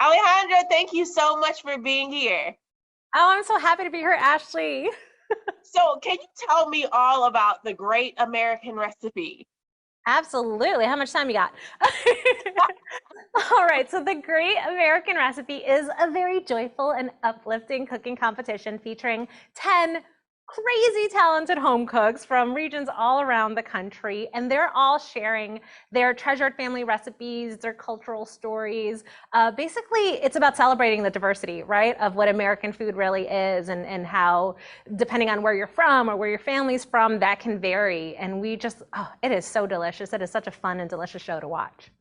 Alejandra, thank you so much for being here. Oh, I'm so happy to be here, Ashley. So, can you tell me all about the Great American Recipe? Absolutely. How much time you got? All right. So, the Great American Recipe is a very joyful and uplifting cooking competition featuring 10 crazy talented home cooks from regions all around the country. And they're all sharing their treasured family recipes, their cultural stories. Basically, it's about celebrating the diversity, right, of what American food really is and how, depending on where you're from or where your family's from, that can vary. And it is so delicious. It is such a fun and delicious show to watch.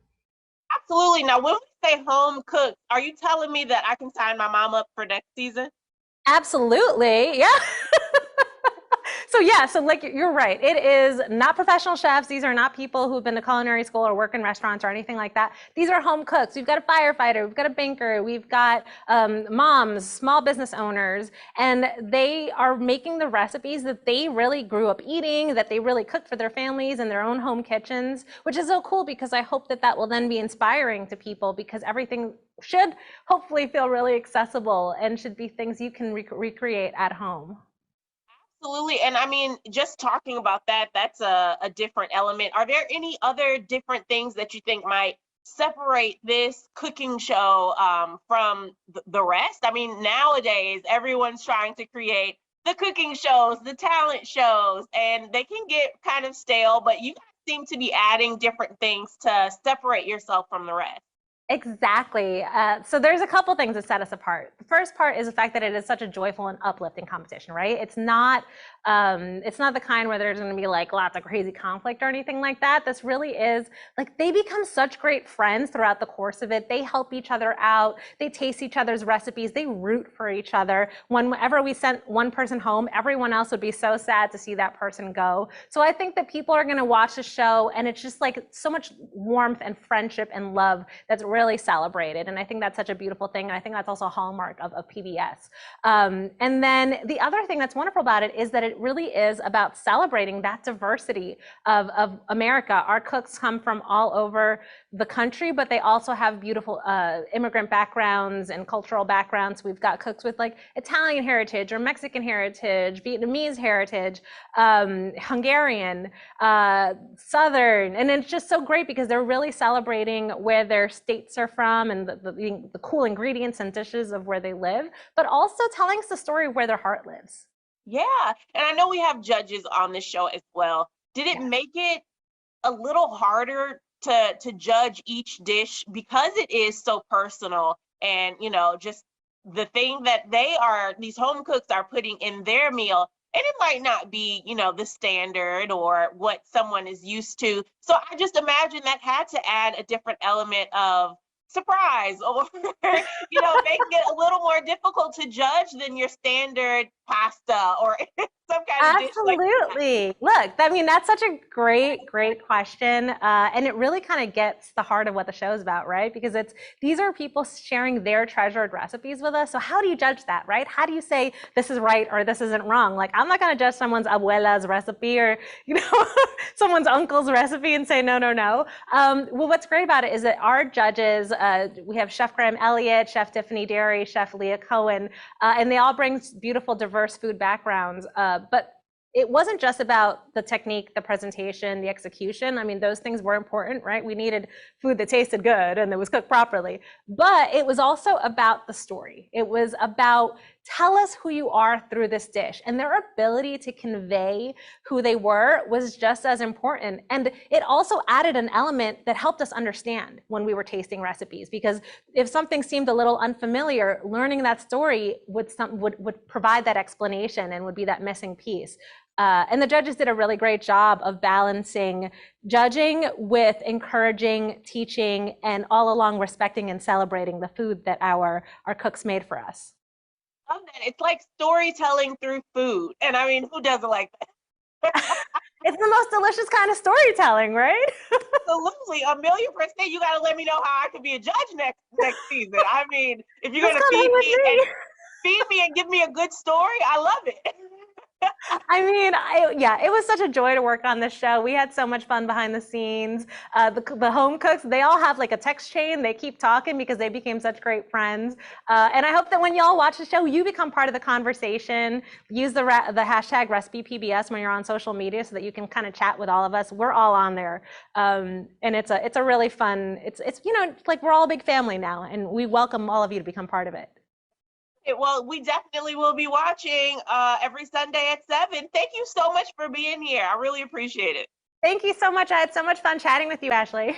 Absolutely. Now, when we say home cooked, are you telling me that I can sign my mom up for next season? Absolutely. Yeah. So like you're right. It is not professional chefs. These are not people who've been to culinary school or work in restaurants or anything like that. These are home cooks. We've got a firefighter, we've got a banker, we've got moms, small business owners, and they are making the recipes that they really grew up eating, that they really cook for their families in their own home kitchens, which is so cool because I hope that that will then be inspiring to people because everything should hopefully feel really accessible and should be things you can recreate at home. Absolutely. And I mean, just talking about that, that's a different element. Are there any other different things that you think might separate this cooking show from the rest? I mean, nowadays, everyone's trying to create the cooking shows, the talent shows, and they can get kind of stale, but you guys seem to be adding different things to separate yourself from the rest. Exactly. So there's a couple things that set us apart. The first part is the fact that it is such a joyful and uplifting competition, right? It's not the kind where there's going to be like lots of crazy conflict or anything like that. This really is like they become such great friends throughout the course of it. They help each other out. They taste each other's recipes. They root for each other. Whenever we sent one person home, everyone else would be so sad to see that person go. So I think that people are going to watch the show, and it's just like so much warmth and friendship and love that's really celebrated. And I think that's such a beautiful thing. And I think that's also a hallmark of PBS. And then the other thing that's wonderful about it is that it really is about celebrating that diversity of America. Our cooks come from all over the country, but they also have beautiful immigrant backgrounds and cultural backgrounds. We've got cooks with like Italian heritage or Mexican heritage, Vietnamese heritage, Hungarian, Southern. And it's just so great because they're really celebrating where their states are from and the cool ingredients and dishes of where they live, but also telling us the story of where their heart lives. Yeah. And I know we have judges on this show as well. Did it Yes. make it a little harder to judge each dish because it is so personal and just the thing that these home cooks are putting in their meal, and it might not be the standard or what someone is used to, so I just imagine that had to add a different element of surprise or make it a little more difficult to judge than your standard pasta or some kind of dish like that. Absolutely. Look, I mean, that's such a great question. And it really kind of gets the heart of what the show is about, right? Because these are people sharing their treasured recipes with us. So how do you judge that, right? How do you say this is right or this isn't wrong? Like, I'm not going to judge someone's abuela's recipe or, someone's uncle's recipe and say, no, no, no. Well, what's great about it is that our judges, we have Chef Graham Elliott, Chef Tiffany Derry, Chef Leah Cohen, and they all bring beautiful, diverse food backgrounds. But it wasn't just about the technique, the presentation, the execution. I mean, those things were important, right? We needed food that tasted good and that was cooked properly. But it was also about the story. It was about tell us who you are through this dish. And their ability to convey who they were was just as important. And it also added an element that helped us understand when we were tasting recipes. Because if something seemed a little unfamiliar, learning that story would provide that explanation and would be that missing piece. And the judges did a really great job of balancing judging with encouraging, teaching, and all along respecting and celebrating the food that our cooks made for us. Love that. It's like storytelling through food. And I mean, who doesn't like that? It's the most delicious kind of storytelling, right? Absolutely. A million percent. You gotta let me know how I can be a judge next season. I mean, if you're Just gonna come hang with me. feed me and give me a good story, I love it. I mean, yeah, it was such a joy to work on this show. We had so much fun behind the scenes. The home cooks, they all have like a text chain. They keep talking because they became such great friends. And I hope that when y'all watch the show, you become part of the conversation. Use the hashtag RecipePBS when you're on social media so that you can kind of chat with all of us. We're all on there, and it's a really fun. It's like we're all a big family now, and we welcome all of you to become part of it. Well, we definitely will be watching every Sunday at 7. Thank you so much for being here. I really appreciate it. Thank you so much. I had so much fun chatting with you, Ashley.